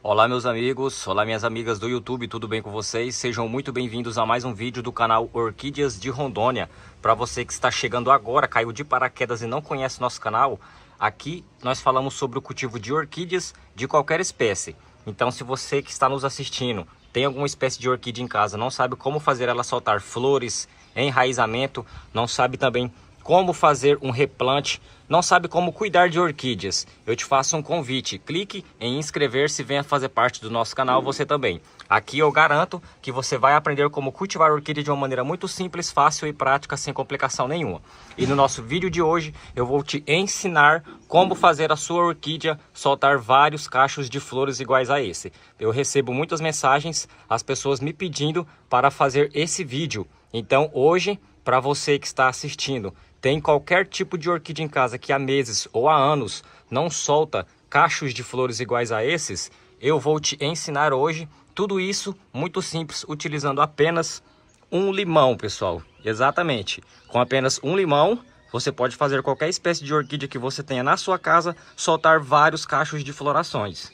Olá meus amigos, olá minhas amigas do YouTube, tudo bem com vocês? Sejam muito bem-vindos a mais um vídeo do canal Orquídeas de Rondônia. Para você que está chegando agora, caiu de paraquedas e não conhece nosso canal, aqui nós falamos sobre o cultivo de orquídeas de qualquer espécie. Então se você que está nos assistindo tem alguma espécie de orquídea em casa, não sabe como fazer ela soltar flores, enraizamento, não sabe também como fazer um replante, não sabe como cuidar de orquídeas, eu te faço um convite, clique em inscrever-se e venha fazer parte do nosso canal você também. Aqui eu garanto que você vai aprender como cultivar orquídea de uma maneira muito simples, fácil e prática, sem complicação nenhuma. E no nosso vídeo de hoje eu vou te ensinar como fazer a sua orquídea soltar vários cachos de flores iguais a esse. Eu recebo muitas mensagens, as pessoas me pedindo para fazer esse vídeo. Então hoje, para você que está assistindo, tem qualquer tipo de orquídea em casa que há meses ou há anos não solta cachos de flores iguais a esses, eu vou te ensinar hoje tudo isso muito simples, utilizando apenas um limão, pessoal. Exatamente, com apenas um limão você pode fazer qualquer espécie de orquídea que você tenha na sua casa soltar vários cachos de florações.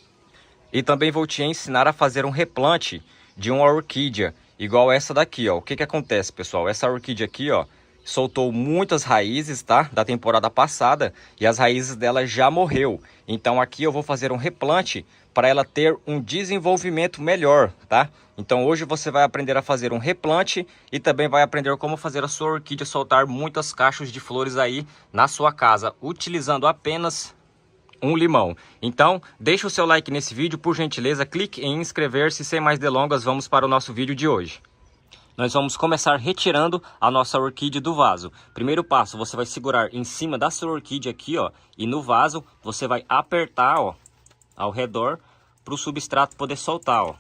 E também vou te ensinar a fazer um replante de uma orquídea igual essa daqui, ó. O que acontece, pessoal? Essa orquídea aqui, ó, soltou muitas raízes, tá? Da temporada passada, e as raízes dela já morreu. Então aqui eu vou fazer um replante para ela ter um desenvolvimento melhor, tá? Então hoje você vai aprender a fazer um replante e também vai aprender como fazer a sua orquídea soltar muitos cachos de flores aí na sua casa, utilizando apenas um limão. Então deixa o seu like nesse vídeo, por gentileza, clique em inscrever-se. Sem mais delongas, vamos para o nosso vídeo de hoje. Nós vamos começar retirando a nossa orquídea do vaso. Primeiro passo, você vai segurar em cima da sua orquídea aqui, ó, e no vaso você vai apertar, ó, ao redor para o substrato poder soltar, ó.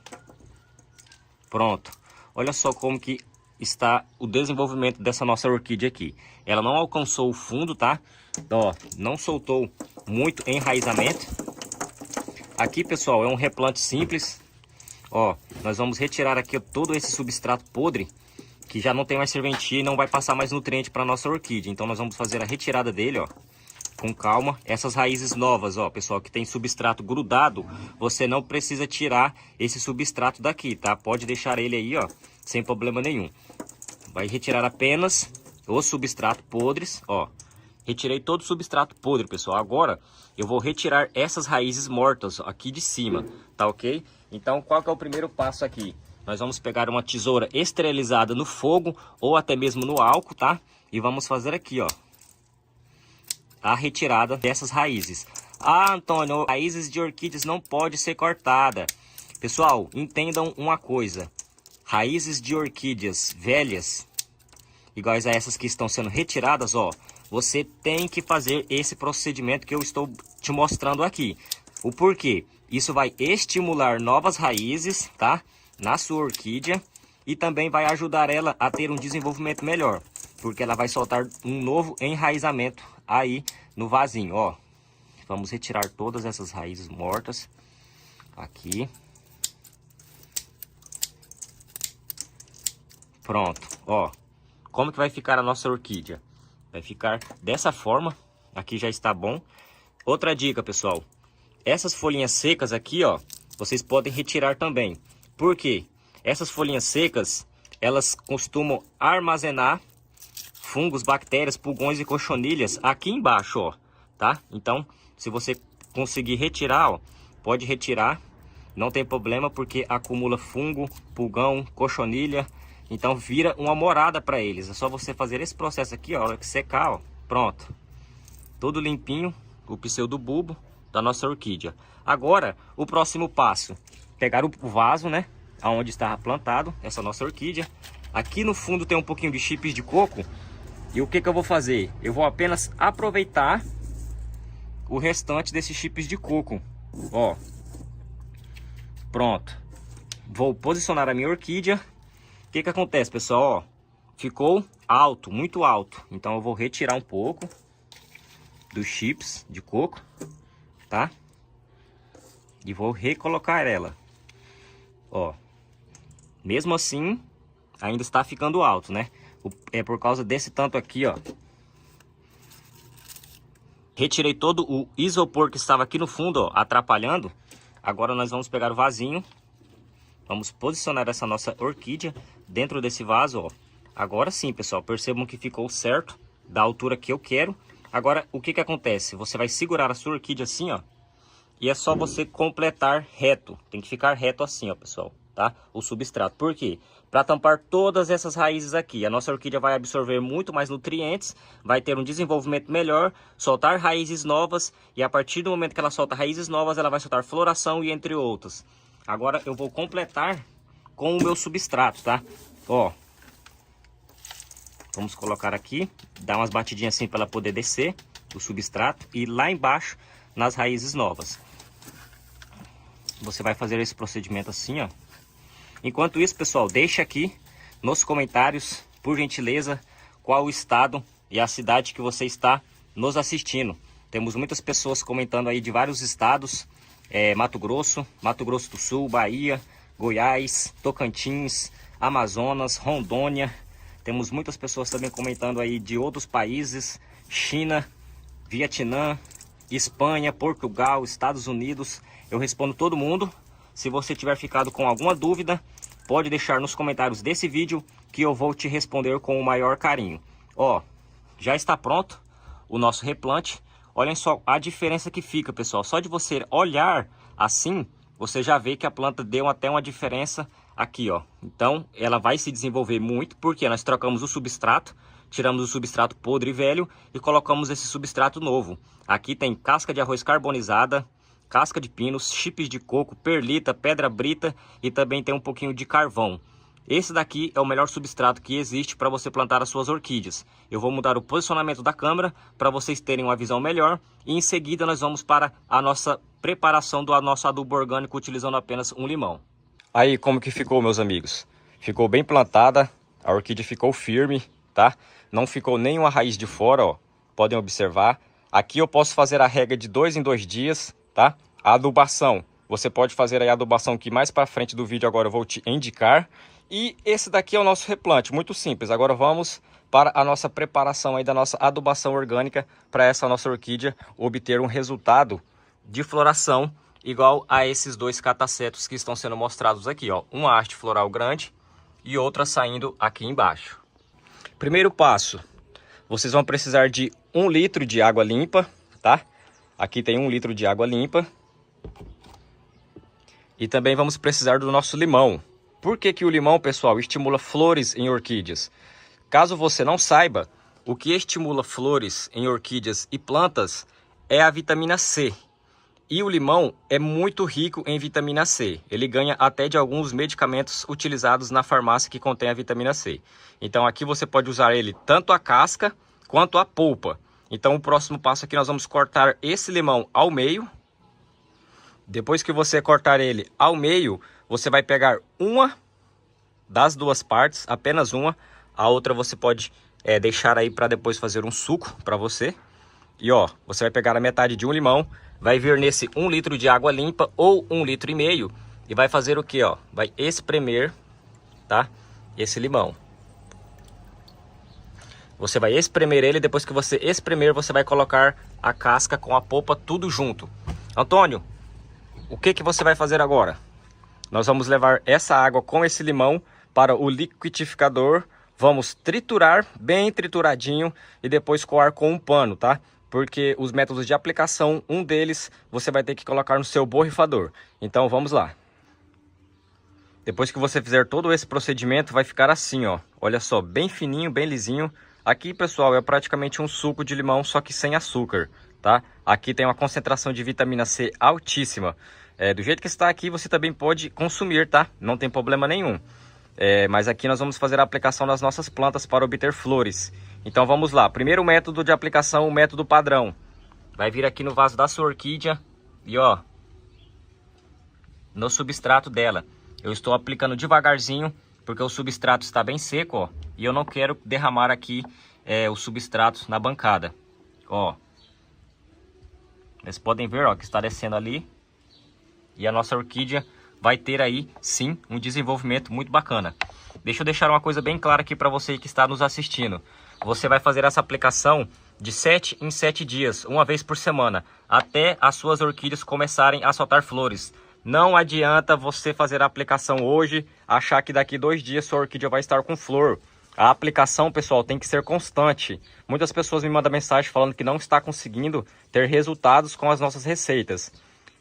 Pronto. Olha só como que está o desenvolvimento dessa nossa orquídea aqui. Ela não alcançou o fundo, tá? Ó, não soltou muito enraizamento. Aqui, pessoal, é um replante simples. Ó, nós vamos retirar aqui todo esse substrato podre, que já não tem mais serventia e não vai passar mais nutriente para nossa orquídea. Então nós vamos fazer a retirada dele, ó, com calma. Essas raízes novas, ó, pessoal, que tem substrato grudado, você não precisa tirar esse substrato daqui, tá? Pode deixar ele aí, ó, sem problema nenhum. Vai retirar apenas os substratos podres, ó. Retirei todo o substrato podre, pessoal. Agora eu vou retirar essas raízes mortas aqui de cima, tá ok? Então qual que é o primeiro passo aqui? Nós vamos pegar uma tesoura esterilizada no fogo ou até mesmo no álcool, tá? E vamos fazer aqui, ó, a retirada dessas raízes. Ah, Antônio, raízes de orquídeas não pode ser cortada. Pessoal, entendam uma coisa. Raízes de orquídeas velhas, iguais a essas que estão sendo retiradas, ó, você tem que fazer esse procedimento que eu estou te mostrando aqui. O porquê? Isso vai estimular novas raízes, tá? Na sua orquídea, e também vai ajudar ela a ter um desenvolvimento melhor, porque ela vai soltar um novo enraizamento aí no vasinho, ó. Vamos retirar todas essas raízes mortas aqui. Pronto, ó. Como que vai ficar a nossa orquídea? Vai ficar dessa forma. Aqui já está bom. Outra dica, pessoal. Essas folhinhas secas aqui, ó, vocês podem retirar também. Por quê? Essas folhinhas secas, elas costumam armazenar fungos, bactérias, pulgões e cochonilhas aqui embaixo, ó, tá? Então, se você conseguir retirar, ó, pode retirar. Não tem problema, porque acumula fungo, pulgão, cochonilha. Então vira uma morada para eles. É só você fazer esse processo aqui, ó, a hora que secar, ó, pronto. Todo limpinho, o pseudobulbo da nossa orquídea. Agora, o próximo passo, pegar o vaso, né, aonde está plantado essa nossa orquídea. Aqui no fundo tem um pouquinho de chips de coco. E o que que eu vou fazer? Eu vou apenas aproveitar o restante desses chips de coco, ó. Pronto. Vou posicionar a minha orquídea. O que que acontece, pessoal? Ó, ficou alto, muito alto. Então eu vou retirar um pouco dos chips de coco, tá? E vou recolocar ela. Ó, mesmo assim, ainda está ficando alto, né? É por causa desse tanto aqui, ó. Retirei todo o isopor que estava aqui no fundo, ó, atrapalhando. Agora nós vamos pegar o vasinho. Vamos posicionar essa nossa orquídea dentro desse vaso, ó. Agora sim, pessoal, percebam que ficou certo, da altura que eu quero. Agora, o que que acontece? Você vai segurar a sua orquídea assim, ó. E é só você completar reto. Tem que ficar reto assim, ó, pessoal, tá? O substrato. Por quê? Para tampar todas essas raízes aqui. A nossa orquídea vai absorver muito mais nutrientes, vai ter um desenvolvimento melhor, soltar raízes novas. E a partir do momento que ela solta raízes novas, ela vai soltar floração e entre outros. Agora eu vou completar com o meu substrato, tá? Ó. Vamos colocar aqui, dar umas batidinhas assim para ela poder descer o substrato e lá embaixo nas raízes novas. Você vai fazer esse procedimento assim, ó. Enquanto isso, pessoal, deixa aqui nos comentários, por gentileza, qual o estado e a cidade que você está nos assistindo. Temos muitas pessoas comentando aí de vários estados, Mato Grosso do Sul, Bahia, Goiás, Tocantins, Amazonas, Rondônia. Temos muitas pessoas também comentando aí de outros países, China, Vietnã, Espanha, Portugal, Estados Unidos. Eu respondo todo mundo. Se você tiver ficado com alguma dúvida, pode deixar nos comentários desse vídeo que eu vou te responder com o maior carinho. Ó, já está pronto o nosso replante. Olhem só a diferença que fica, pessoal. Só de você olhar assim, você já vê que a planta deu até uma diferença aqui, ó. Então, ela vai se desenvolver muito, porque nós trocamos o substrato, tiramos o substrato podre e velho e colocamos esse substrato novo. Aqui tem casca de arroz carbonizada, casca de pinos, chips de coco, perlita, pedra brita e também tem um pouquinho de carvão. Esse daqui é o melhor substrato que existe para você plantar as suas orquídeas. Eu vou mudar o posicionamento da câmera para vocês terem uma visão melhor. E em seguida nós vamos para a nossa preparação do nosso adubo orgânico utilizando apenas um limão. Aí como que ficou, meus amigos? Ficou bem plantada, a orquídea ficou firme, tá? Não ficou nenhuma raiz de fora, ó. Podem observar. Aqui eu posso fazer a rega de 2 em 2 dias, tá? A adubação, você pode fazer aí a adubação que mais para frente do vídeo agora eu vou te indicar. E esse daqui é o nosso replante, muito simples. Agora vamos para a nossa preparação aí da nossa adubação orgânica para essa nossa orquídea obter um resultado de floração igual a esses dois catacetos que estão sendo mostrados aqui, ó. Uma haste floral grande e outra saindo aqui embaixo. Primeiro passo, vocês vão precisar de 1 litro de água limpa, tá? Aqui tem 1 litro de água limpa. E também vamos precisar do nosso limão. Por que que o limão, pessoal, estimula flores em orquídeas? Caso você não saiba, o que estimula flores em orquídeas e plantas é a vitamina C. E o limão é muito rico em vitamina C. Ele ganha até de alguns medicamentos utilizados na farmácia que contém a vitamina C. Então aqui você pode usar ele tanto a casca quanto a polpa. Então o próximo passo aqui nós vamos cortar esse limão ao meio. Depois que você cortar ele ao meio, você vai pegar uma das duas partes, apenas uma. A outra você pode deixar aí para depois fazer um suco para você. E ó, você vai pegar a metade de um limão, vai vir nesse 1 litro de água limpa ou 1,5 litro e vai fazer o que, ó? Vai espremer, tá? Esse limão. Você vai espremer ele, depois que você espremer, você vai colocar a casca com a polpa tudo junto. Antônio, o que que você vai fazer agora? Nós vamos levar essa água com esse limão para o liquidificador. Vamos triturar bem trituradinho e depois coar com um pano, tá? Porque os métodos de aplicação, um deles você vai ter que colocar no seu borrifador. Então vamos lá. Depois que você fizer todo esse procedimento, vai ficar assim, ó. Olha só, bem fininho, bem lisinho. Aqui, pessoal, é praticamente um suco de limão, só que sem açúcar, tá? Aqui tem uma concentração de vitamina C altíssima. Do jeito que está aqui, você também pode consumir, tá? Não tem problema nenhum. Mas aqui nós vamos fazer a aplicação das nossas plantas para obter flores. Então vamos lá. Primeiro método de aplicação, o método padrão. Vai vir aqui no vaso da sua orquídea e ó, no substrato dela. Eu estou aplicando devagarzinho, porque o substrato está bem seco, ó. E eu não quero derramar aqui o substrato na bancada. Ó. Vocês podem ver, ó, que está descendo ali. E a nossa orquídea vai ter aí, sim, um desenvolvimento muito bacana. Deixa eu deixar uma coisa bem clara aqui para você que está nos assistindo. Você vai fazer essa aplicação de 7 em 7 dias, uma vez por semana, até as suas orquídeas começarem a soltar flores. Não adianta você fazer a aplicação hoje, achar que daqui 2 dias sua orquídea vai estar com flor. A aplicação, pessoal, tem que ser constante. Muitas pessoas me mandam mensagem falando que não está conseguindo ter resultados com as nossas receitas.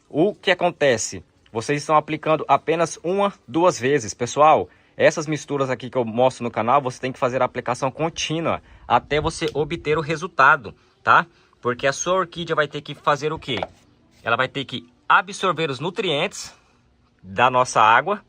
O que acontece? Vocês estão aplicando apenas 1, 2 vezes. Pessoal, essas misturas aqui que eu mostro no canal, você tem que fazer a aplicação contínua até você obter o resultado, tá? Porque a sua orquídea vai ter que fazer o quê? Ela vai ter que absorver os nutrientes da nossa água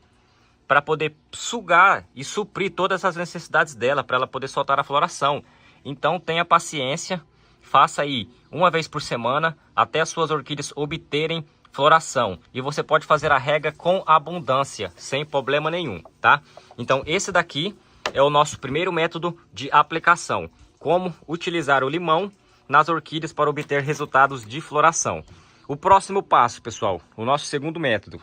para poder sugar e suprir todas as necessidades dela, para ela poder soltar a floração. Então tenha paciência, faça aí 1 vez por semana até as suas orquídeas obterem floração. E você pode fazer a rega com abundância, sem problema nenhum, tá? Então esse daqui é o nosso primeiro método de aplicação. Como utilizar o limão nas orquídeas para obter resultados de floração. O próximo passo, pessoal, o nosso segundo método.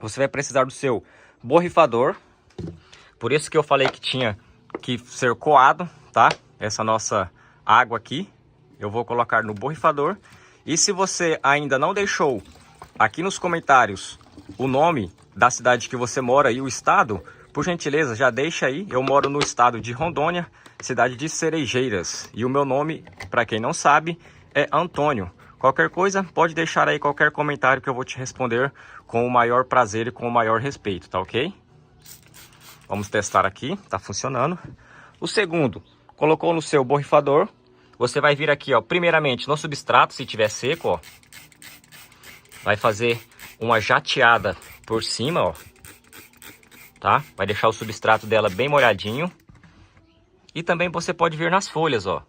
Você vai precisar do seu borrifador. Por isso que eu falei que tinha que ser coado, tá? Essa nossa água aqui, eu vou colocar no borrifador. E se você ainda não deixou aqui nos comentários o nome da cidade que você mora e o estado, por gentileza, já deixa aí. Eu moro no estado de Rondônia, cidade de Cerejeiras. E o meu nome, para quem não sabe, é Antônio. Qualquer coisa, pode deixar aí qualquer comentário que eu vou te responder com o maior prazer e com o maior respeito, tá ok? Vamos testar aqui, tá funcionando. O segundo, colocou no seu borrifador, você vai vir aqui, ó, primeiramente no substrato, se tiver seco, ó. Vai fazer uma jateada por cima, ó. Tá? Vai deixar o substrato dela bem molhadinho. E também você pode vir nas folhas, ó.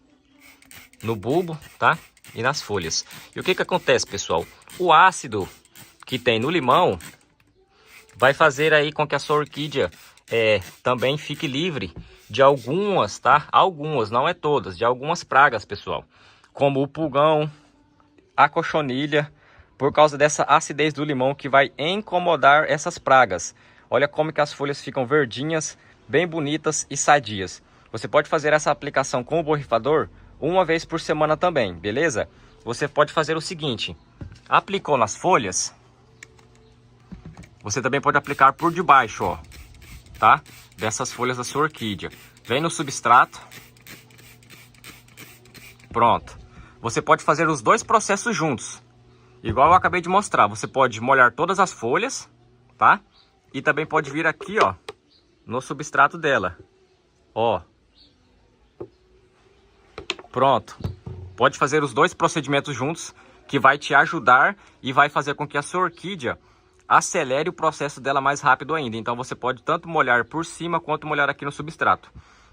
No bulbo, tá? E nas folhas. E o que que acontece, pessoal? O ácido que tem no limão vai fazer aí com que a sua orquídea também fique livre de algumas, tá? Algumas, não é todas, de algumas pragas, pessoal. Como o pulgão, a cochonilha, por causa dessa acidez do limão que vai incomodar essas pragas. Olha como que as folhas ficam verdinhas, bem bonitas e sadias. Você pode fazer essa aplicação com o borrifador 1 vez por semana também, beleza? Você pode fazer o seguinte, aplicou nas folhas, você também pode aplicar por debaixo, ó, tá? Dessas folhas da sua orquídea. Vem no substrato, pronto. Você pode fazer os dois processos juntos, igual eu acabei de mostrar. Você pode molhar todas as folhas, tá? E também pode vir aqui, ó, no substrato dela, ó. Pronto, pode fazer os dois procedimentos juntos, que vai te ajudar e vai fazer com que a sua orquídea acelere o processo dela mais rápido ainda. Então você pode tanto molhar por cima quanto molhar aqui no substrato.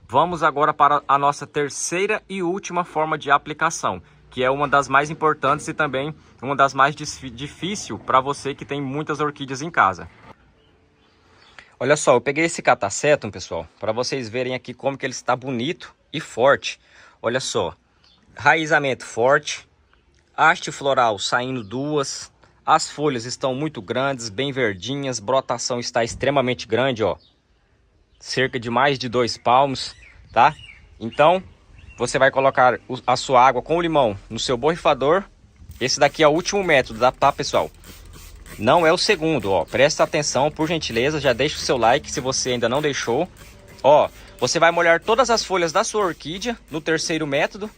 Vamos agora para a nossa terceira e última forma de aplicação, que é uma das mais importantes e também uma das mais difíceis para você que tem muitas orquídeas em casa. Olha só, eu peguei esse catacetum, pessoal, para vocês verem aqui como que ele está bonito e forte. Olha só, raizamento forte, haste floral saindo 2, as folhas estão muito grandes, bem verdinhas, brotação está extremamente grande, ó, cerca de mais de 2 palmos, tá? Então, você vai colocar a sua água com o limão no seu borrifador. Esse daqui é o último método, tá, pessoal? Não é o segundo, ó, presta atenção, por gentileza, já deixa o seu like se você ainda não deixou, ó. Você vai molhar todas as folhas da sua orquídea no terceiro método,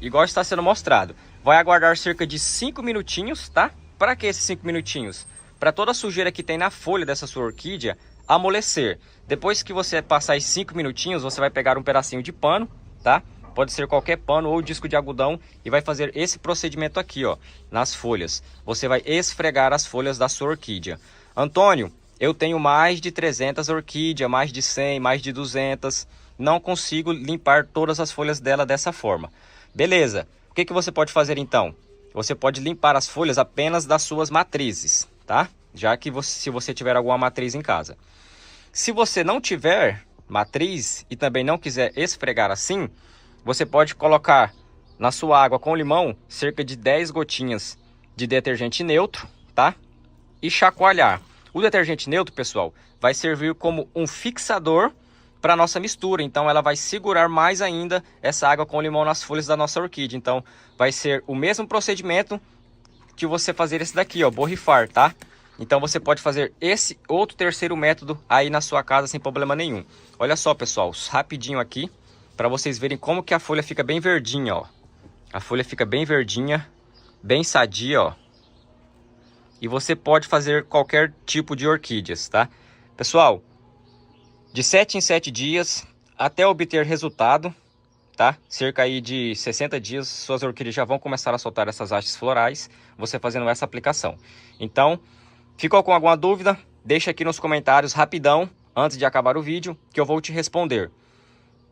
igual está sendo mostrado. Vai aguardar cerca de 5 minutinhos, tá? Para que esses 5 minutinhos? Para toda a sujeira que tem na folha dessa sua orquídea amolecer. Depois que você passar esses 5 minutinhos, você vai pegar um pedacinho de pano, tá? Pode ser qualquer pano ou disco de algodão e vai fazer esse procedimento aqui, ó, nas folhas. Você vai esfregar as folhas da sua orquídea. Antônio, eu tenho mais de 300 orquídeas, mais de 100, mais de 200. Não consigo limpar todas as folhas dela dessa forma. Beleza. O que que você pode fazer então? Você pode limpar as folhas apenas das suas matrizes, tá? Já que se você tiver alguma matriz em casa. Se você não tiver matriz e também não quiser esfregar assim, você pode colocar na sua água com limão cerca de 10 gotinhas de detergente neutro, tá? E chacoalhar. O detergente neutro, pessoal, vai servir como um fixador para a nossa mistura. Então, ela vai segurar mais ainda essa água com limão nas folhas da nossa orquídea. Então, vai ser o mesmo procedimento que você fazer esse daqui, ó, borrifar, tá? Então você pode fazer esse outro terceiro método aí na sua casa sem problema nenhum. Olha só, pessoal, rapidinho aqui, para vocês verem como que a folha fica bem verdinha, ó. A folha fica bem verdinha, bem sadia, ó. E você pode fazer qualquer tipo de orquídeas, tá? Pessoal, de 7 em 7 dias até obter resultado, tá? Cerca aí de 60 dias, suas orquídeas já vão começar a soltar essas hastes florais, você fazendo essa aplicação. Então, ficou com alguma dúvida? Deixa aqui nos comentários rapidão, antes de acabar o vídeo, que eu vou te responder.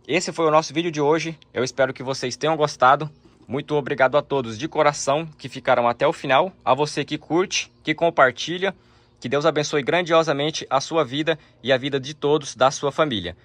Esse foi o nosso vídeo de hoje, eu espero que vocês tenham gostado. Muito obrigado a todos de coração que ficaram até o final, a você que curte, que compartilha, que Deus abençoe grandiosamente a sua vida e a vida de todos da sua família.